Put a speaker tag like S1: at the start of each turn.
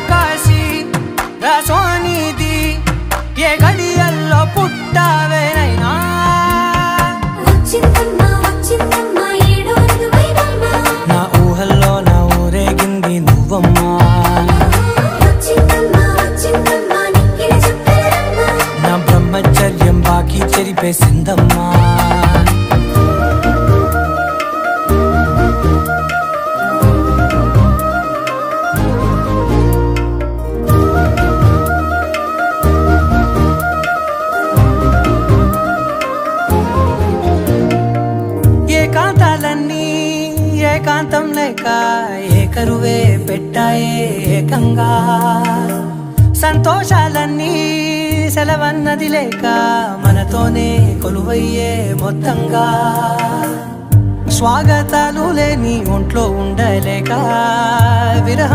S1: కాశీ రసోనిది ఏ గడియల్లో పుట్టావేనైనా నా ఊహల్లో నా ఊరేగింది నువ్వమ్మా నా బ్రహ్మచర్యం బాకీ చెరిపేసిందమ్మా ఏకాంతాలన్నీ ఏకాంతం లేక ఏకరువే పెట్టాయే ఏకంగా సంతోషాలన్నీ సెలవన్నది లేక మనతోనే కొలువయ్యే మొత్తంగా స్వాగతాలు లేని ఒంట్లో ఉండలేక విరహ